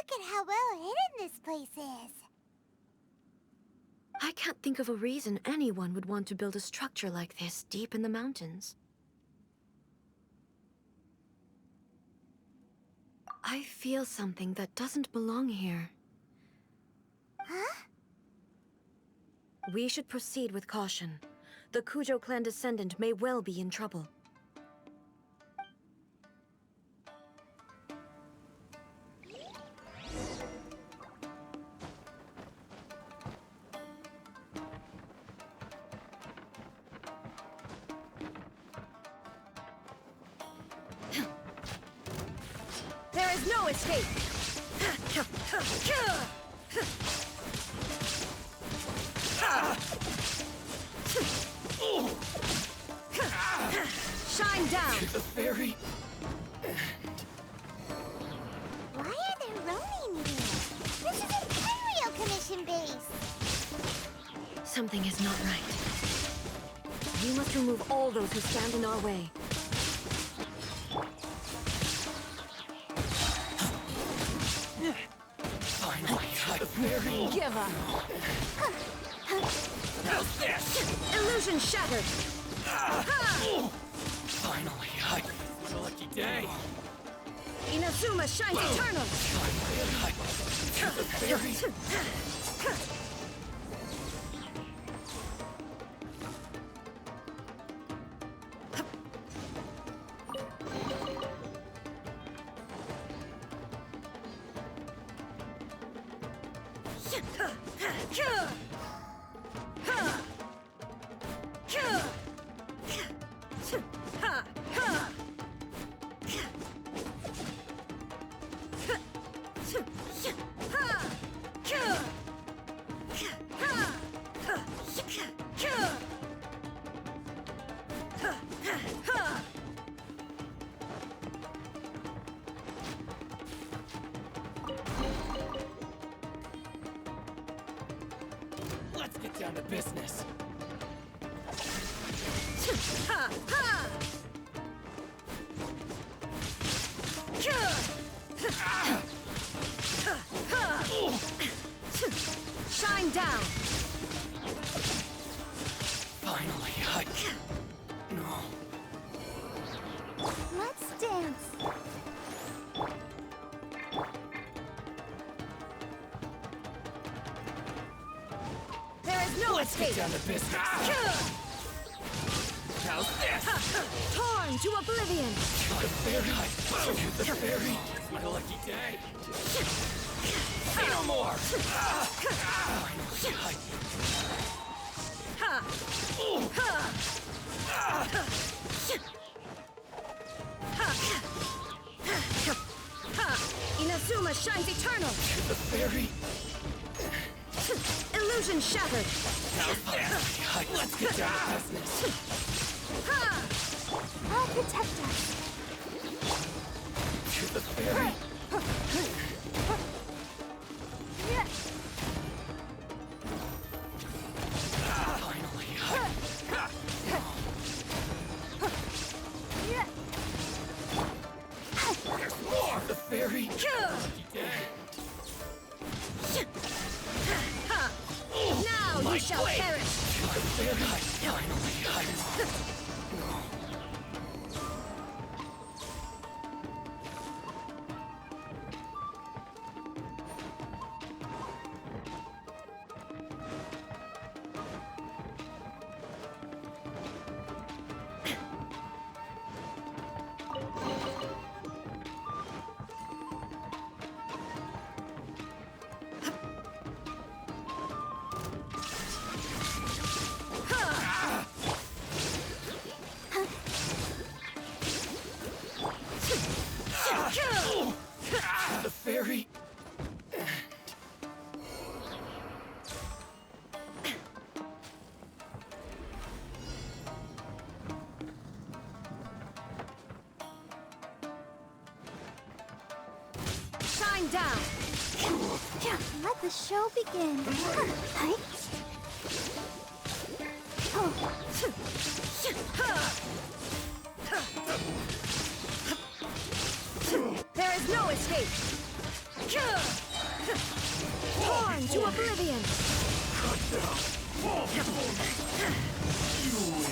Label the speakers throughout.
Speaker 1: Look at how well hidden this place is.
Speaker 2: I can't think of a reason anyone would want to build a structure like this deep in the mountains. I feel something that doesn't belong here.
Speaker 1: Huh?
Speaker 2: We should proceed with caution. The Kujo clan descendant may well be in trouble.
Speaker 3: There is no escape! Shine down!
Speaker 4: The fairy.
Speaker 1: Why are there Ronin here? This is Imperial Commission base.
Speaker 2: Something is not right. We must remove all those who stand in our way.
Speaker 4: Finally, the fairy.
Speaker 3: Give up!
Speaker 4: How's this?
Speaker 3: Illusion shattered!
Speaker 4: Finally, what a lucky day.
Speaker 3: Inazuma shines eternal!
Speaker 4: The fairy. Let's get down to business.
Speaker 3: Shine down!
Speaker 4: Finally, no.
Speaker 1: Let's dance.
Speaker 3: There is no
Speaker 4: Let's get
Speaker 3: escape!
Speaker 4: down to business. How's this?
Speaker 3: Torn to oblivion!
Speaker 4: The fairy. The fairy. It's my lucky day. Say no more.
Speaker 3: Inazuma shines eternal!
Speaker 4: The fairy.
Speaker 3: Illusion shattered!
Speaker 4: Let's get down to business.
Speaker 1: I'll protect us.
Speaker 4: The fairy. Finally. There's more. The fairy. Lucky day.
Speaker 3: Now
Speaker 4: My
Speaker 3: you shall
Speaker 4: blade.
Speaker 3: perish!
Speaker 4: The fairy. Finally. The fairy.
Speaker 3: Shine down!
Speaker 1: Let the show begin.
Speaker 3: There is no escape! Torn to oblivion!
Speaker 4: Cut down. Fall before me. You win.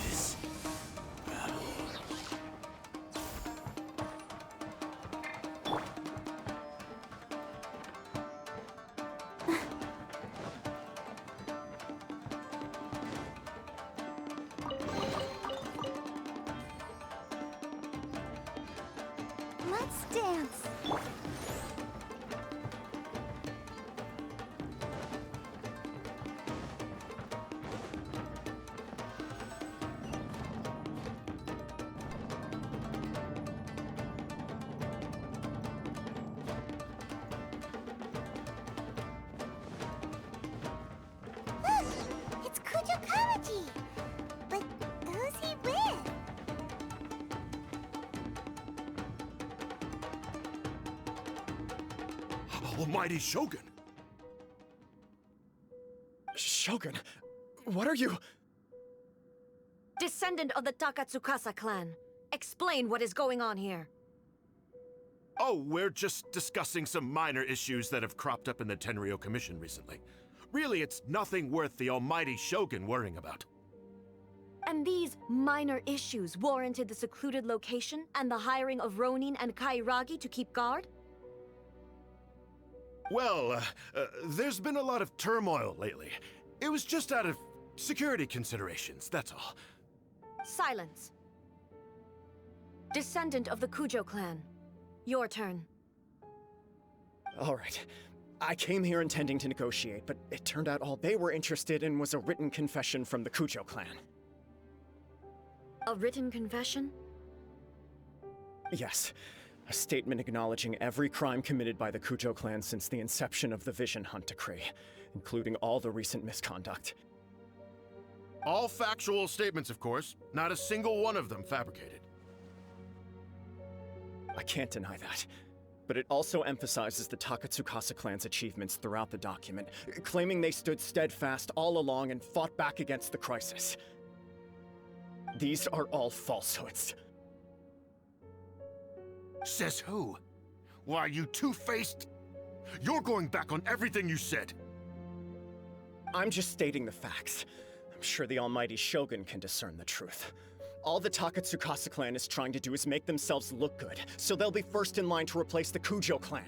Speaker 4: This battle.
Speaker 1: Let's dance. Look, it's Kujokamaji. But who's he with?
Speaker 5: Almighty Shogun!
Speaker 6: Shogun, what are you?
Speaker 2: Descendant of the Takatsukasa clan. Explain what is going on here.
Speaker 5: Oh, we're just discussing some minor issues that have cropped up in the Tenryo Commission recently. Really, it's nothing worth the Almighty Shogun worrying about.
Speaker 2: And these minor issues warranted the secluded location and the hiring of Ronin and Kairagi to keep guard?
Speaker 5: Well, there's been a lot of turmoil lately. It was just out of security considerations, that's all.
Speaker 2: Silence. Descendant of the Kujo clan. Your turn.
Speaker 6: All right. I came here intending to negotiate, but it turned out all they were interested in was a written confession from the Kujo clan.
Speaker 2: A written confession?
Speaker 6: Yes. A statement acknowledging every crime committed by the Kujo clan since the inception of the Vision Hunt Decree, including all the recent misconduct.
Speaker 5: All factual statements, of course. Not a single one of them fabricated.
Speaker 6: I can't deny that. But it also emphasizes the Takatsukasa clan's achievements throughout the document, claiming they stood steadfast all along and fought back against the crisis. These are all falsehoods.
Speaker 5: Says who? Why, you two-faced? You're going back on everything you said.
Speaker 6: I'm just stating the facts. I'm sure the almighty Shogun can discern the truth. All the Takatsukasa clan is trying to do is make themselves look good, so they'll be first in line to replace the Kujo clan.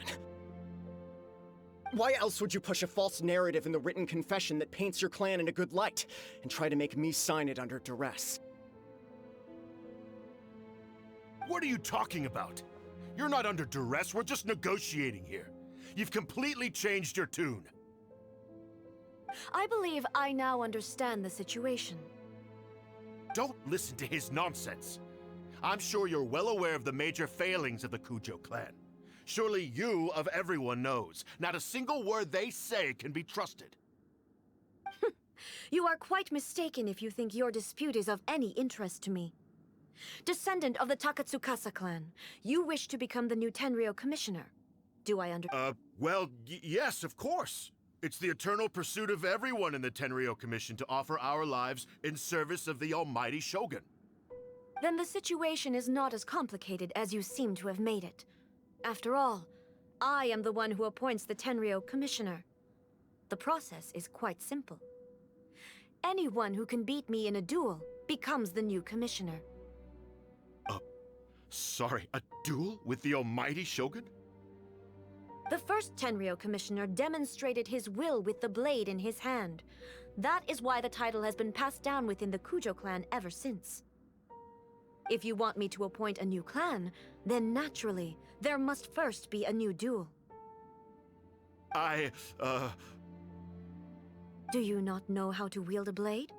Speaker 6: Why else would you push a false narrative in the written confession that paints your clan in a good light, and try to make me sign it under duress?
Speaker 5: What are you talking about? You're not under duress, we're just negotiating here. You've completely changed your tune.
Speaker 2: I believe I now understand the situation.
Speaker 5: Don't listen to his nonsense. I'm sure you're well aware of the major failings of the Kujo clan. Surely you, of everyone, knows. Not a single word they say can be trusted.
Speaker 2: You are quite mistaken if you think your dispute is of any interest to me. Descendant of the Takatsukasa clan, you wish to become the new Tenryo commissioner. Do I
Speaker 5: Well, yes, of course. It's the eternal pursuit of everyone in the Tenryo Commission to offer our lives in service of the almighty Shogun.
Speaker 2: Then the situation is not as complicated as you seem to have made it. After all, I am the one who appoints the Tenryo commissioner. The process is quite simple. Anyone who can beat me in a duel becomes the new commissioner.
Speaker 5: Sorry, a duel with the almighty Shogun?
Speaker 2: The first Tenryo commissioner demonstrated his will with the blade in his hand. That is why the title has been passed down within the Kujo clan ever since. If you want me to appoint a new clan, then naturally, there must first be a new duel. Do you not know how to wield a blade?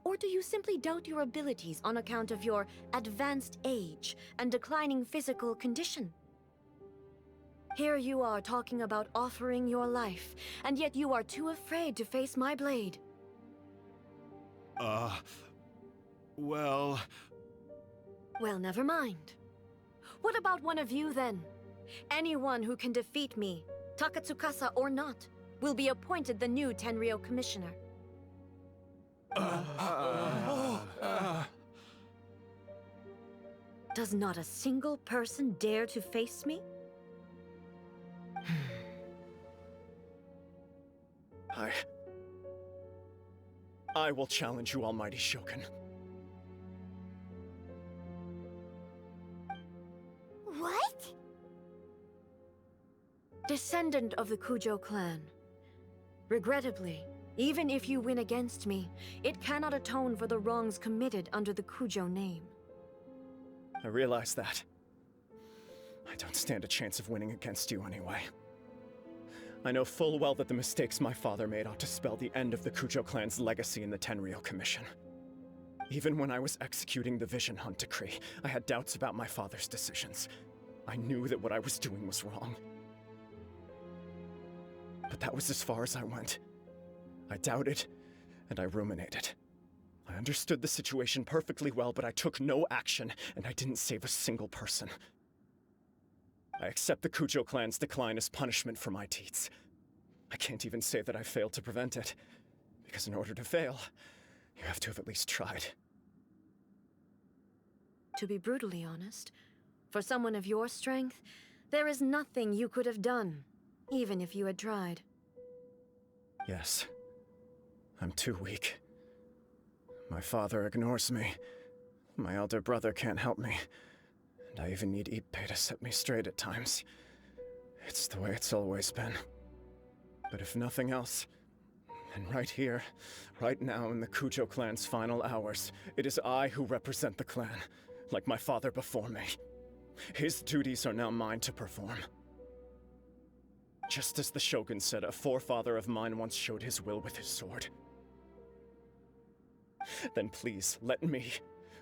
Speaker 2: Or do you simply doubt your abilities on account of your advanced age and declining physical condition? Here you are talking about offering your life, and yet you are too afraid to face my blade.
Speaker 5: Well,
Speaker 2: never mind. What about one of you, then? Anyone who can defeat me, Takatsukasa or not, will be appointed the new Tenryo commissioner. Does not a single person dare to face me?
Speaker 6: I will challenge you, Almighty Shogun.
Speaker 1: What?
Speaker 2: Descendant of the Kujo clan. Regrettably, even if you win against me, it cannot atone for the wrongs committed under the Kujo name.
Speaker 6: I realize that. I don't stand a chance of winning against you anyway. I know full well that the mistakes my father made ought to spell the end of the Kujo clan's legacy in the Tenryou Commission. Even when I was executing the Vision Hunt decree, I had doubts about my father's decisions. I knew that what I was doing was wrong. But that was as far as I went. I doubted, and I ruminated. I understood the situation perfectly well, but I took no action, and I didn't save a single person. I accept the Kujo clan's decline as punishment for my deeds. I can't even say that I failed to prevent it, because in order to fail, you have to have at least tried.
Speaker 2: To be brutally honest, for someone of your strength, there is nothing you could have done, even if you had tried.
Speaker 6: Yes. I'm too weak. My father ignores me. My elder brother can't help me. And I even need Ippei to set me straight at times. It's the way it's always been. But if nothing else, and right here, right now in the Kujo clan's final hours, it is I who represent the clan, like my father before me. His duties are now mine to perform. Just as the Shogun said, a forefather of mine once showed his will with his sword. Then please, let me,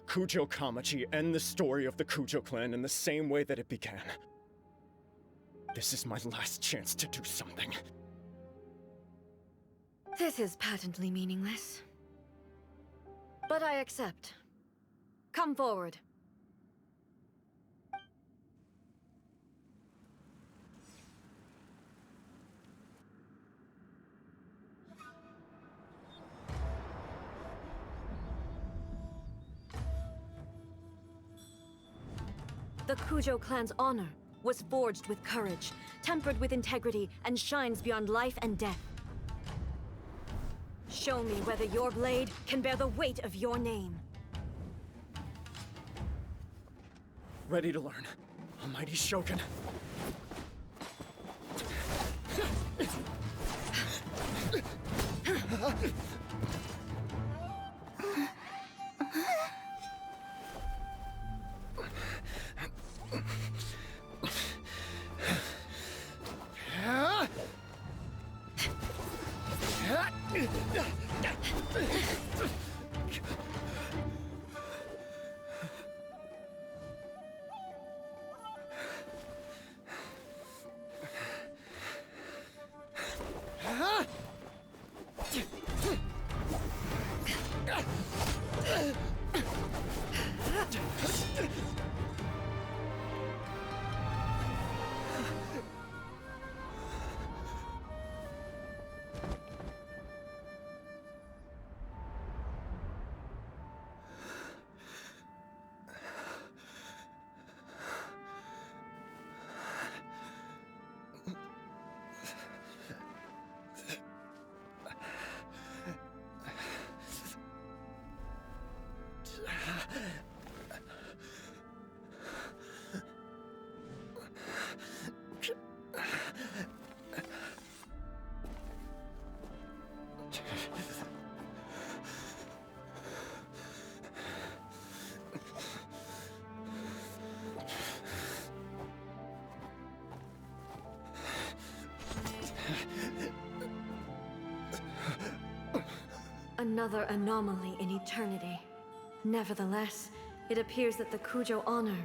Speaker 6: Kujo Kamaji, end the story of the Kujo clan in the same way that it began. This is my last chance to do something.
Speaker 2: This is patently meaningless. But I accept. Come forward. The Kujo clan's honor was forged with courage, tempered with integrity, and shines beyond life and death. Show me whether your blade can bear the weight of your name.
Speaker 6: Ready to learn, Almighty Shogun.
Speaker 2: Another anomaly in eternity. Nevertheless, it appears that the Kujo honor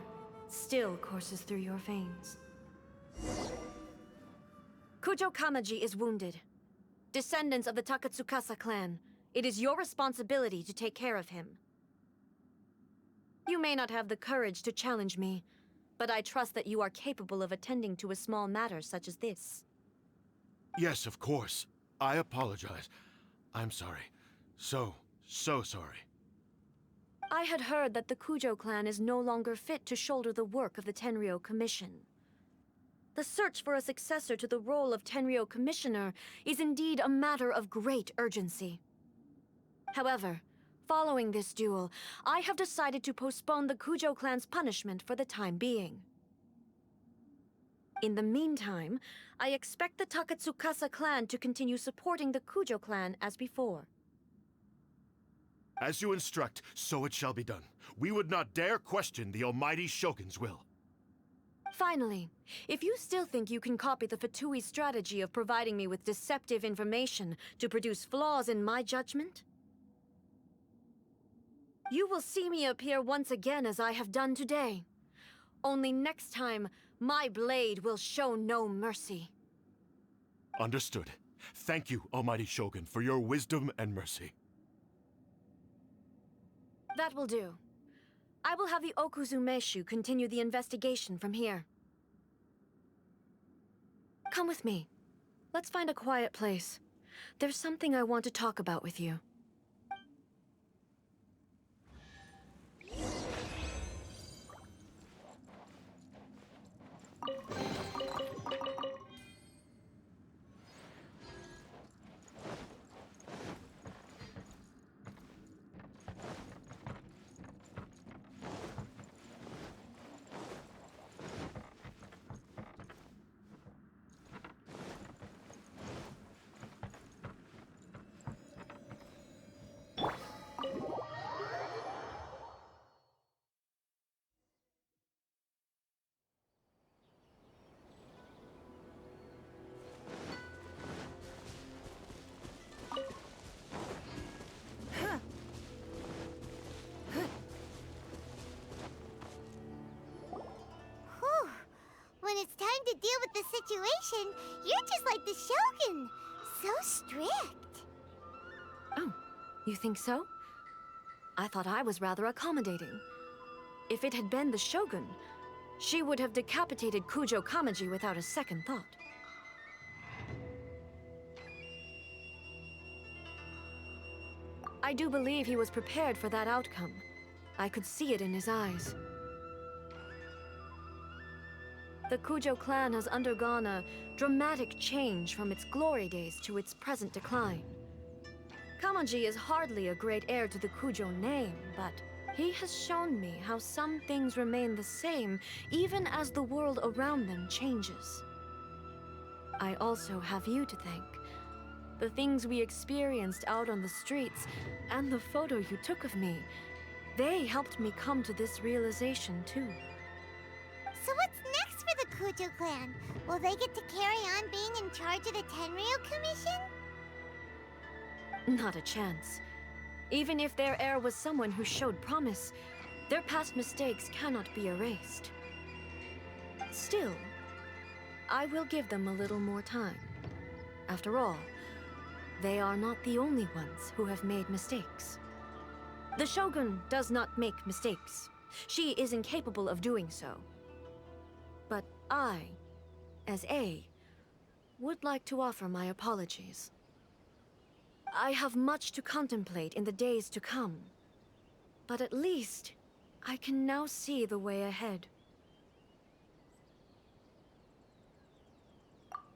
Speaker 2: still courses through your veins. Kujo Kamaji is wounded. Descendants of the Takatsukasa clan, it is your responsibility to take care of him. You may not have the courage to challenge me, but I trust that you are capable of attending to a small matter such as this.
Speaker 5: Yes, of course. I apologize. I'm sorry. So sorry.
Speaker 2: I had heard that the Kujo clan is no longer fit to shoulder the work of the Tenryou Commission. The search for a successor to the role of Tenryou Commissioner is indeed a matter of great urgency. However, following this duel, I have decided to postpone the Kujo clan's punishment for the time being. In the meantime, I expect the Takatsukasa clan to continue supporting the Kujo clan as before.
Speaker 5: As you instruct, so it shall be done. We would not dare question the almighty Shogun's will.
Speaker 2: Finally, if you still think you can copy the Fatui's strategy of providing me with deceptive information to produce flaws in my judgment, you will see me appear once again as I have done today. Only next time, my blade will show no mercy.
Speaker 5: Understood. Thank you, almighty Shogun, for your wisdom and mercy.
Speaker 2: That will do. I will have the Okuzumeshu continue the investigation from here. Come with me. Let's find a quiet place. There's something I want to talk about with you.
Speaker 1: Whew. When it's time to deal with the situation, you're just like the Shogun. So strict.
Speaker 2: Oh, you think so? I thought I was rather accommodating. If it had been the Shogun, she would have decapitated Kujo Kamaji without a second thought. I do believe he was prepared for that outcome. I could see it in his eyes. The Kujo clan has undergone a dramatic change from its glory days to its present decline. Kamaji is hardly a great heir to the Kujo name, but he has shown me how some things remain the same even as the world around them changes. I also have you to thank. The things we experienced out on the streets, and the photo you took of me, they helped me come to this realization too.
Speaker 1: So what's next for the Kujo clan? Will they get to carry on being in charge of the Tenryou Commission?
Speaker 2: Not a chance. Even if their heir was someone who showed promise, their past mistakes cannot be erased. Still, I will give them a little more time. After all, they are not the only ones who have made mistakes. The Shogun does not make mistakes. She is incapable of doing so. But I, as A, would like to offer my apologies. I have much to contemplate in the days to come, but at least I can now see the way ahead.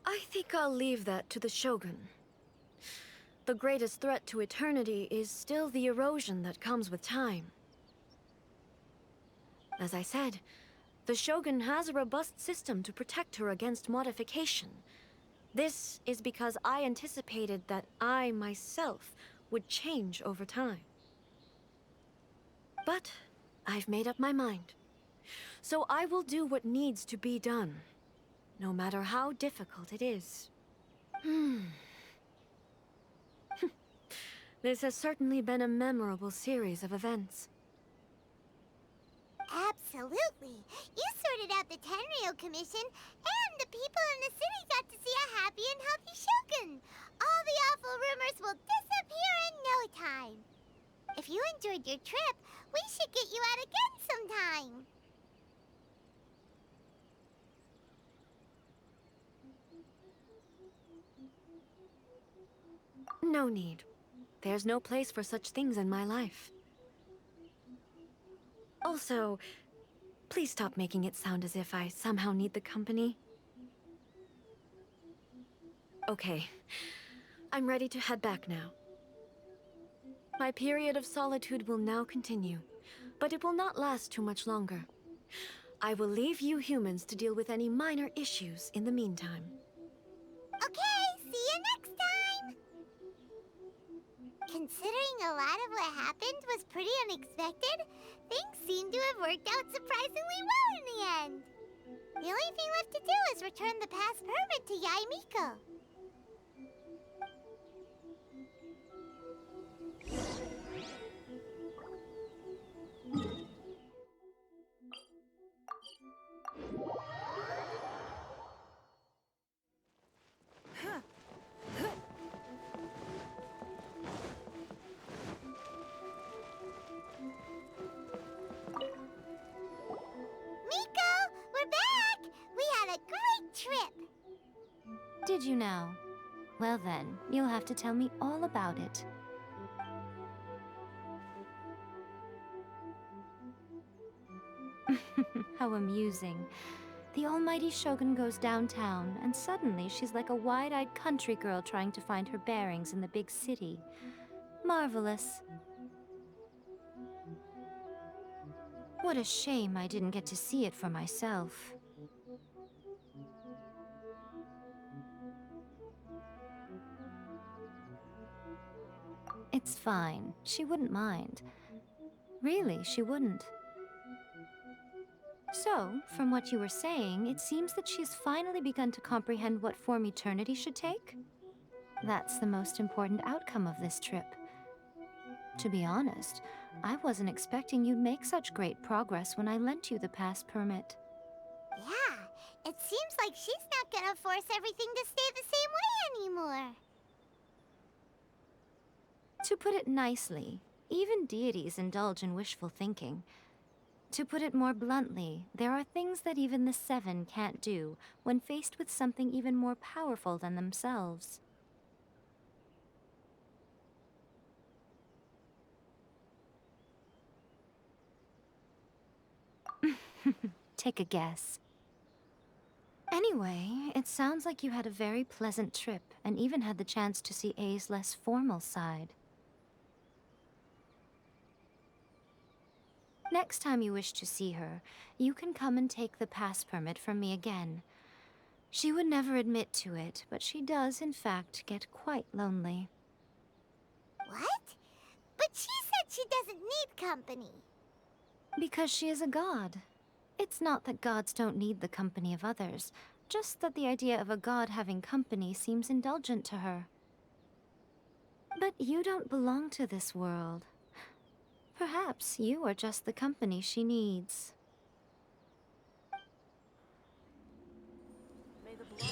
Speaker 2: I think I'll leave that to the Shogun. The greatest threat to eternity is still the erosion that comes with time. As I said, the Shogun has a robust system to protect her against modification. This is because I anticipated that I, myself, would change over time. But I've made up my mind. So I will do what needs to be done, no matter how difficult it is. This has certainly been a memorable series of events.
Speaker 1: Absolutely. You sorted out the Tenryou Commission, and the people in the city got to see a happy and healthy Shogun. All the awful rumors will disappear in no time. If you enjoyed your trip, we should get you out again sometime.
Speaker 2: No need. There's no place for such things in my life. Also, please stop making it sound as if I somehow need the company. Okay. I'm ready to head back now. My period of solitude will now continue, but it will not last too much longer. I will leave you humans to deal with any minor issues in the meantime.
Speaker 1: Okay, see you next time! Considering a lot of what happened was pretty unexpected, things seem to have worked out surprisingly well in the end. The only thing left to do is return the past permit to Yae Miko. Miko, we're back! We had a great trip!
Speaker 7: Did you now? Well then, you'll have to tell me all about it. How amusing. The almighty Shogun goes downtown, and suddenly she's like a wide-eyed country girl trying to find her bearings in the big city. Marvelous. What a shame I didn't get to see it for myself. It's fine. She wouldn't mind. Really, she wouldn't. So, from what you were saying, it seems that she's finally begun to comprehend what form eternity should take? That's the most important outcome of this trip. To be honest, I wasn't expecting you'd make such great progress when I lent you the pass permit.
Speaker 1: Yeah, it seems like she's not gonna force everything to stay the same way anymore.
Speaker 7: To put it nicely, even deities indulge in wishful thinking. To put it more bluntly, there are things that even the Seven can't do when faced with something even more powerful than themselves. Take a guess. Anyway, it sounds like you had a very pleasant trip and even had the chance to see A's less formal side. Next time you wish to see her, you can come and take the pass permit from me again. She would never admit to it, but she does, in fact, get quite lonely.
Speaker 1: What? But she said she doesn't need company.
Speaker 7: Because she is a god. It's not that gods don't need the company of others, just that the idea of a god having company seems indulgent to her. But you don't belong to this world. Perhaps you are just the company she needs.
Speaker 2: May the blood